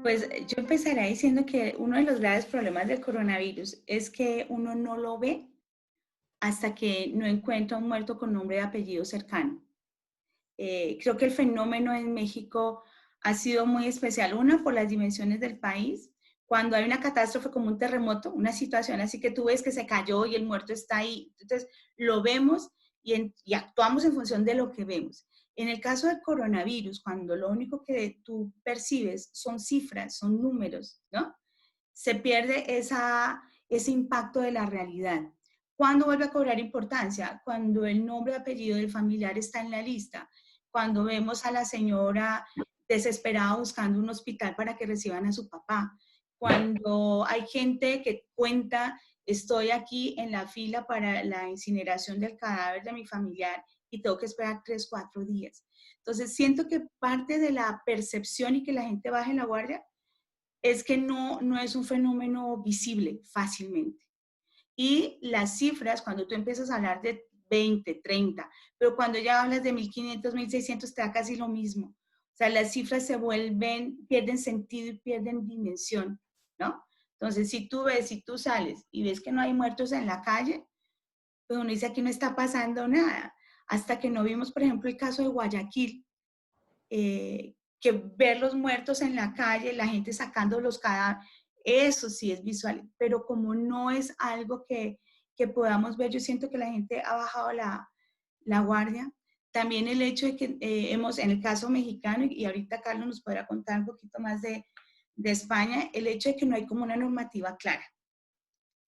Pues yo empezaré diciendo que uno de los graves problemas del coronavirus es que uno no lo ve hasta que no encuentra un muerto con nombre y apellido cercano. Creo que el fenómeno en México ha sido muy especial, una por las dimensiones del país. Cuando hay una catástrofe como un terremoto, una situación así que tú ves que se cayó y el muerto está ahí, entonces lo vemos y actuamos en función de lo que vemos. En el caso del coronavirus, cuando lo único que tú percibes son cifras, son números, ¿no? Se pierde ese impacto de la realidad. ¿Cuándo vuelve a cobrar importancia? Cuando el nombre y apellido del familiar está en la lista, cuando vemos a la señora desesperada buscando un hospital para que reciban a su papá, cuando hay gente que cuenta, estoy aquí en la fila para la incineración del cadáver de mi familiar y tengo que esperar 3, 4 días. Entonces, siento que parte de la percepción y que la gente baje la guardia es que no es un fenómeno visible fácilmente. Y las cifras, cuando tú empiezas a hablar de 20, 30, pero cuando ya hablas de 1500, 1600, te da casi lo mismo. O sea, las cifras se vuelven, pierden sentido y pierden dimensión, ¿no? Entonces, si tú ves, si tú sales y ves que no hay muertos en la calle, pues uno dice aquí no está pasando nada. Hasta que no vimos, por ejemplo, el caso de Guayaquil, que ver los muertos en la calle, la gente sacando los cadáveres, eso sí es visual, pero como no es algo que podamos ver, yo siento que la gente ha bajado la guardia. También el hecho de que hemos, en el caso mexicano, y ahorita Carlos nos podrá contar un poquito más de España, el hecho de que no hay como una normativa clara,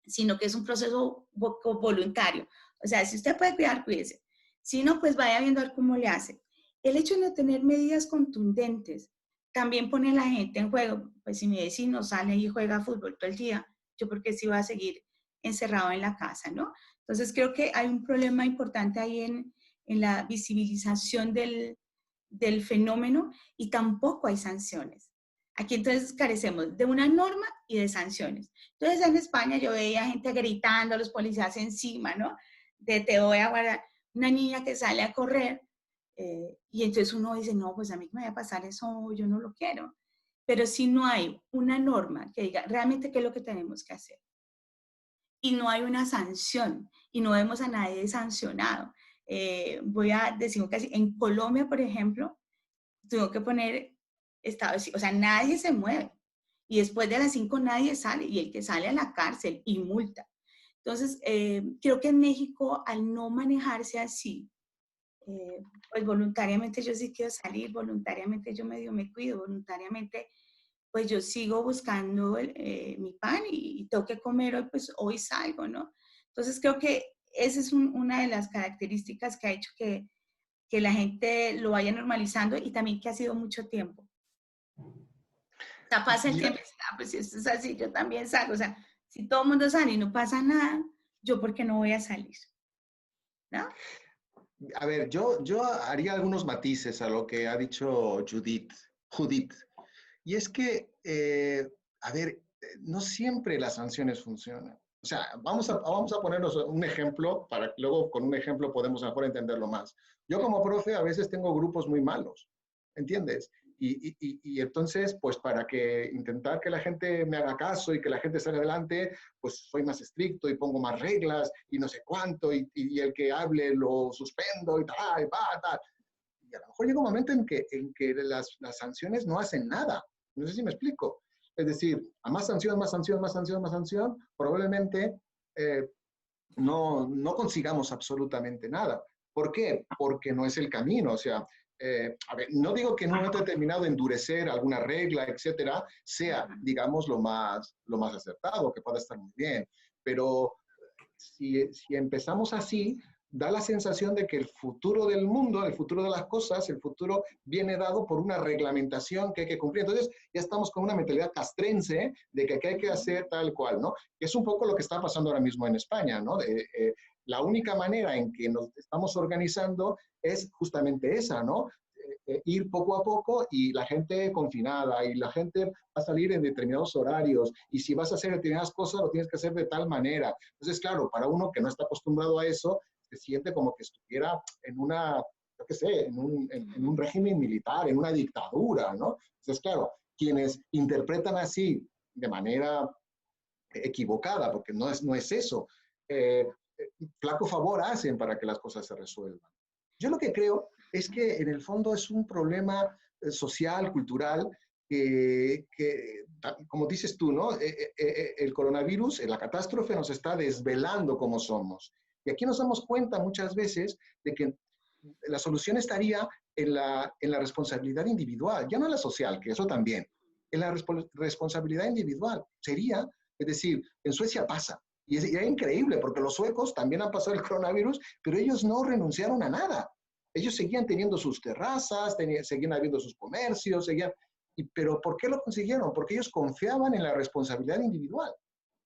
sino que es un proceso voluntario. O sea, si usted puede cuidar, cuídese. Si no, pues vaya viendo a ver cómo le hace. El hecho de no tener medidas contundentes también pone a la gente en juego. Pues si mi vecino sale y juega fútbol todo el día, yo porque sí voy a seguir encerrado en la casa, ¿no? Entonces creo que hay un problema importante ahí en la visibilización del fenómeno y tampoco hay sanciones. Aquí entonces carecemos de una norma y de sanciones. Entonces en España yo veía gente gritando, los policías encima, ¿no? De te voy a guardar. Una niña que sale a correr y entonces uno dice, no, pues a mí me va a pasar eso, yo no lo quiero. Pero si no hay una norma que diga realmente qué es lo que tenemos que hacer y no hay una sanción y no vemos a nadie sancionado. Voy a decir casi, en Colombia, por ejemplo, tengo que poner estado, o sea, nadie se mueve. Y después de las 5 nadie sale, y el que sale a la cárcel y multa. Entonces, creo que en México, al no manejarse así, pues voluntariamente yo sí quiero salir, voluntariamente yo medio me cuido, voluntariamente pues yo sigo buscando mi pan y tengo que comer hoy, pues hoy salgo, ¿no? Entonces creo que esa es una de las características que ha hecho que la gente lo vaya normalizando y también que ha sido mucho tiempo. O sea, pasa el Mira, tiempo y dice, ah, pues si esto es así, yo también salgo. O sea, si todo el mundo sale y no pasa nada, ¿yo por qué no voy a salir? ¿No? a ver, yo haría algunos matices a lo que ha dicho Judith. Y es que, a ver, no siempre las sanciones funcionan. O sea, vamos a ponernos un ejemplo para que luego con un ejemplo podemos mejor entenderlo más. Yo como profe a veces tengo grupos muy malos, ¿entiendes? Y entonces, pues para que intentar que la gente me haga caso y que la gente salga adelante, pues soy más estricto y pongo más reglas y no sé cuánto, y el que hable lo suspendo y tal, y tal. Y a lo mejor llega un momento en que las sanciones no hacen nada. No sé si me explico. Es decir, a más sanción, más sanción, más sanción, más sanción, probablemente no consigamos absolutamente nada. ¿Por qué? Porque no es el camino. O sea, a ver, no digo que en un momento determinado endurecer alguna regla, etcétera, sea, digamos, lo más acertado, que pueda estar muy bien. Pero si empezamos así, da la sensación de que el futuro del mundo, el futuro de las cosas, el futuro viene dado por una reglamentación que hay que cumplir. Entonces ya estamos con una mentalidad castrense de que hay que hacer tal cual, ¿no? Que es un poco lo que está pasando ahora mismo en España, ¿no? La única manera en que nos estamos organizando es justamente esa, ¿no? Ir poco a poco y la gente confinada y la gente va a salir en determinados horarios y si vas a hacer determinadas cosas lo tienes que hacer de tal manera. Entonces, claro, para uno que no está acostumbrado a eso, se siente como que estuviera en una, yo qué sé, en un régimen militar, en una dictadura, ¿no? Entonces, claro, quienes interpretan así de manera equivocada, porque no es eso, flaco favor hacen para que las cosas se resuelvan. Yo lo que creo es que en el fondo es un problema social, cultural, como dices tú, ¿no? El coronavirus, la catástrofe nos está desvelando cómo somos. Y aquí nos damos cuenta muchas veces de que la solución estaría en la responsabilidad individual, ya no en la social, que eso también, en la responsabilidad individual. Sería, es decir, en Suecia pasa, y es increíble, porque los suecos también han pasado el coronavirus, pero ellos no renunciaron a nada. Ellos seguían teniendo sus terrazas, seguían habiendo sus comercios, pero ¿por qué lo consiguieron? Porque ellos confiaban en la responsabilidad individual.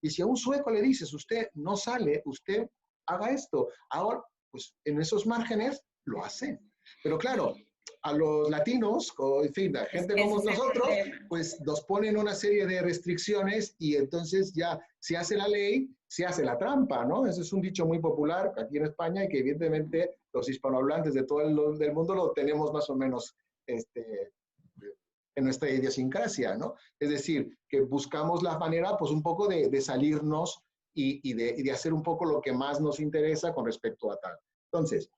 Y si a un sueco le dices, usted no sale, usted haga esto, ahora, pues en esos márgenes lo hace. Pero claro, a los latinos, o en fin, a gente como nosotros, pues nos ponen una serie de restricciones y entonces ya se hace la ley, se hace la trampa, ¿no? Ese es un dicho muy popular aquí en España y que evidentemente los hispanohablantes de todo el mundo lo tenemos más o menos en nuestra idiosincrasia, ¿no? Es decir, que buscamos la manera, pues un poco de salirnos y de hacer un poco lo que más nos interesa con respecto a tal. Entonces,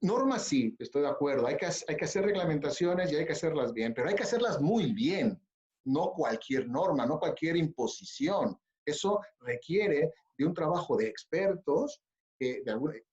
normas sí, estoy de acuerdo, hay que hacer reglamentaciones y hay que hacerlas bien, pero hay que hacerlas muy bien, no cualquier norma, no cualquier imposición. Eso requiere de un trabajo de expertos,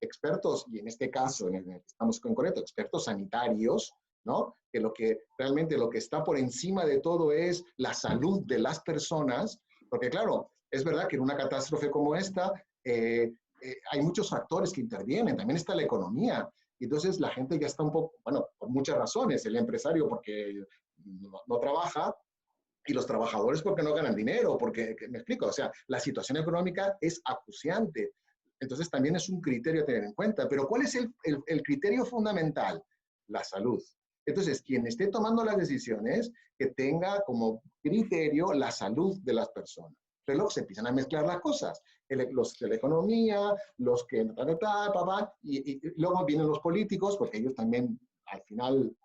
expertos, y en este caso, estamos en concreto, expertos sanitarios, ¿no? Que realmente lo que está por encima de todo es la salud de las personas, porque claro, es verdad que en una catástrofe como esta hay muchos factores que intervienen, también está la economía, y entonces la gente ya está un poco, bueno, por muchas razones, el empresario porque no trabaja, y los trabajadores porque no ganan dinero, porque, me explico, o sea, la situación económica es acuciante. Entonces también es un criterio a tener en cuenta. Pero ¿cuál es el criterio fundamental? La salud. Entonces, quien esté tomando las decisiones, que tenga como criterio la salud de las personas. Pero luego se empiezan a mezclar las cosas. Los de la economía, los que y luego vienen los políticos, porque ellos también al final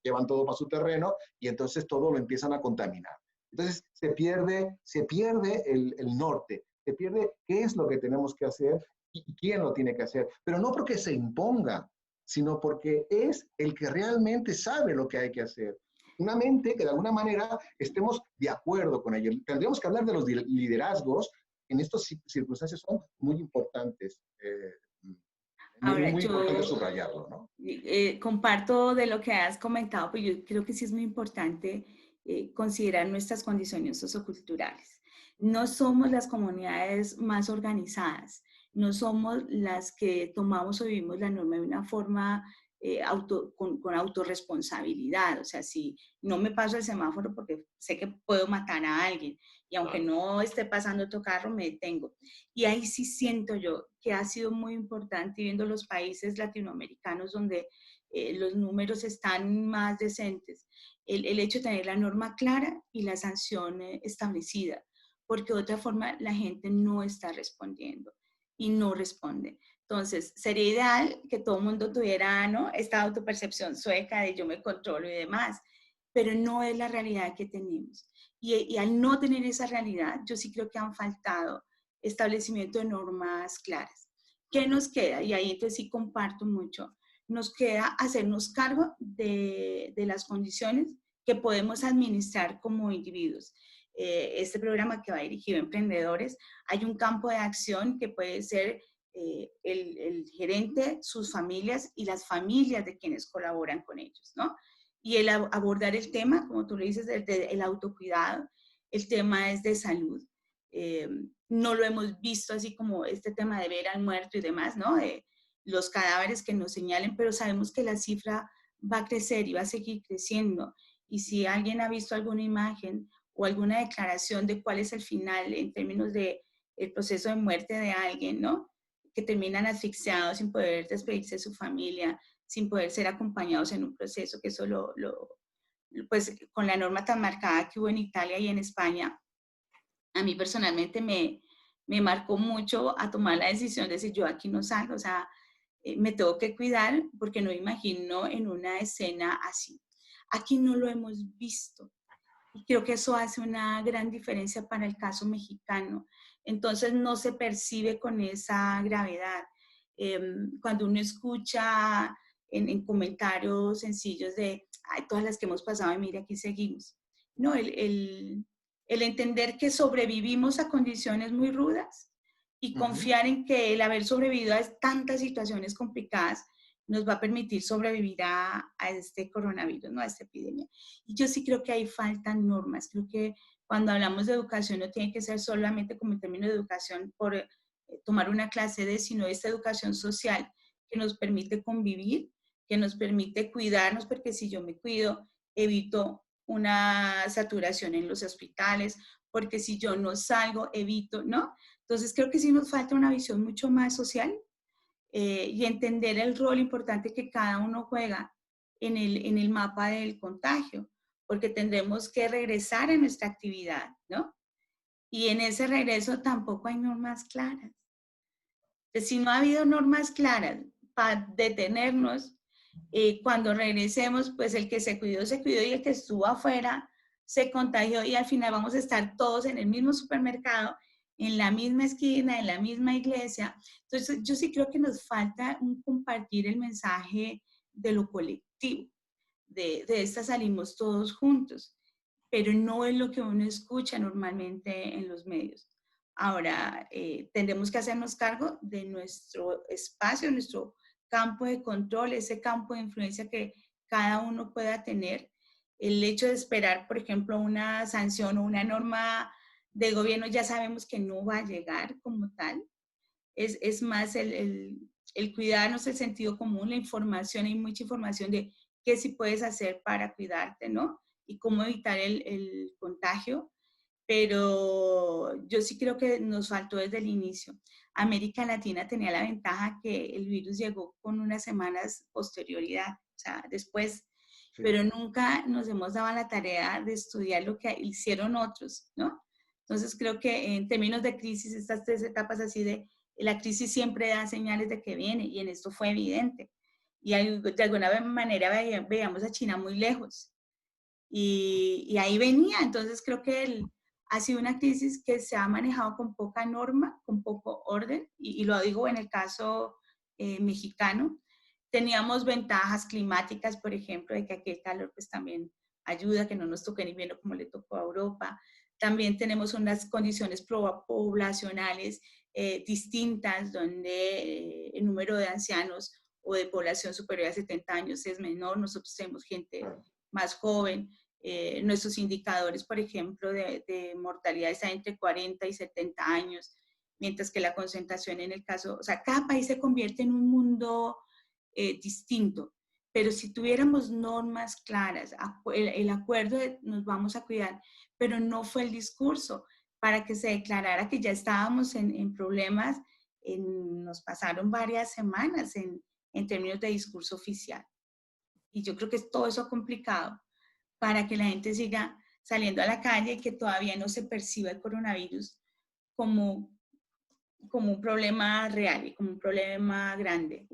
llevan todo para su terreno y entonces todo lo empiezan a contaminar. Entonces se pierde el norte, se pierde qué es lo que tenemos que hacer y quién lo tiene que hacer, pero no porque se imponga, sino porque es el que realmente sabe lo que hay que hacer. Una mente que de alguna manera estemos de acuerdo con ella. Tendríamos que hablar de los liderazgos, en estas circunstancias son muy importantes. Ahora, muy importante yo subrayarlo, ¿no? comparto de lo que has comentado, pero yo creo que sí es muy importante considerar nuestras condiciones socioculturales. No somos las comunidades más organizadas, no somos las que tomamos o vivimos la norma de una forma con autorresponsabilidad. O sea, si no me paso el semáforo porque sé que puedo matar a alguien y aunque no esté pasando otro carro, me detengo. Y ahí sí siento yo que ha sido muy importante viendo los países latinoamericanos donde los números están más decentes, el hecho de tener la norma clara y la sanción establecida, porque de otra forma la gente no está respondiendo y no responde. Entonces, sería ideal que todo el mundo tuviera, ¿no?, esta autopercepción sueca de yo me controlo y demás, pero no es la realidad que tenemos. Y al no tener esa realidad, yo sí creo que han faltado establecimiento de normas claras. ¿Qué nos queda? Y ahí entonces sí comparto mucho. Nos queda hacernos cargo de las condiciones que podemos administrar como individuos. Este programa que va dirigido a emprendedores, hay un campo de acción que puede ser el gerente, sus familias y las familias de quienes colaboran con ellos, ¿no? Y el abordar el tema, como tú lo dices, el autocuidado, el tema es de salud. No lo hemos visto así como este tema de ver al muerto y demás, ¿no? Los cadáveres que nos señalen, pero sabemos que la cifra va a crecer y va a seguir creciendo. Y si alguien ha visto alguna imagen o alguna declaración de cuál es el final en términos de el proceso de muerte de alguien, ¿no?, que terminan asfixiados sin poder despedirse de su familia, sin poder ser acompañados en un proceso, que eso pues con la norma tan marcada que hubo en Italia y en España, a mí personalmente me marcó mucho a tomar la decisión de decir, yo aquí no salgo, o sea, me tengo que cuidar porque no me imagino en una escena así. Aquí no lo hemos visto. Y creo que eso hace una gran diferencia para el caso mexicano. Entonces no se percibe con esa gravedad. Cuando uno escucha en comentarios sencillos de, ay, todas las que hemos pasado y mire, aquí seguimos. No, el entender que sobrevivimos a condiciones muy rudas y confiar en que el haber sobrevivido a tantas situaciones complicadas nos va a permitir sobrevivir a este coronavirus, ¿no? A esta epidemia. Y yo sí creo que ahí faltan normas. Creo que cuando hablamos de educación no tiene que ser solamente como en términos de educación por tomar una clase de, sino esta educación social que nos permite convivir, que nos permite cuidarnos, porque si yo me cuido, evito una saturación en los hospitales, porque si yo no salgo, evito, ¿no? Entonces creo que sí nos falta una visión mucho más social y entender el rol importante que cada uno juega en el mapa del contagio, porque tendremos que regresar a nuestra actividad, ¿no? Y en ese regreso tampoco hay normas claras. Entonces, si no ha habido normas claras para detenernos, cuando regresemos, pues el que se cuidó y el que estuvo afuera se contagió y al final vamos a estar todos en el mismo supermercado, en la misma esquina, en la misma iglesia. Entonces, yo sí creo que nos falta un compartir el mensaje de lo colectivo, de esta salimos todos juntos, pero no es lo que uno escucha normalmente en los medios. Ahora, tendremos que hacernos cargo de nuestro espacio, nuestro campo de control, ese campo de influencia que cada uno pueda tener. El hecho de esperar, por ejemplo, una sanción o una norma de gobierno, ya sabemos que no va a llegar como tal. Es más el cuidarnos, el sentido común, la información, hay mucha información de qué sí puedes hacer para cuidarte, ¿no? Y cómo evitar el contagio, pero yo sí creo que nos faltó desde el inicio. América Latina tenía la ventaja que el virus llegó con unas semanas posterioridad, o sea, después, Sí. pero nunca nos hemos dado la tarea de estudiar lo que hicieron otros, ¿no? Entonces creo que en términos de crisis, estas tres etapas así de la crisis siempre da señales de que viene y en esto fue evidente. Y de alguna manera veíamos a China muy lejos y ahí venía. Entonces creo que ha sido una crisis que se ha manejado con poca norma, con poco orden y lo digo en el caso mexicano. Teníamos ventajas climáticas, por ejemplo, de que aquí el calor pues también ayuda, que no nos toque en invierno como le tocó a Europa. También tenemos unas condiciones poblacionales distintas, donde el número de ancianos o de población superior a 70 años es menor. Nosotros tenemos gente más joven. Nuestros indicadores, por ejemplo, de mortalidad están entre 40 y 70 años, mientras que la concentración en el caso, o sea, cada país se convierte en un mundo distinto. Pero si tuviéramos normas claras, el acuerdo de nos vamos a cuidar, pero no fue el discurso para que se declarara que ya estábamos en problemas, nos pasaron varias semanas en términos de discurso oficial. Y yo creo que todo eso ha complicado para que la gente siga saliendo a la calle y que todavía no se perciba el coronavirus como, como un problema real y como un problema grande.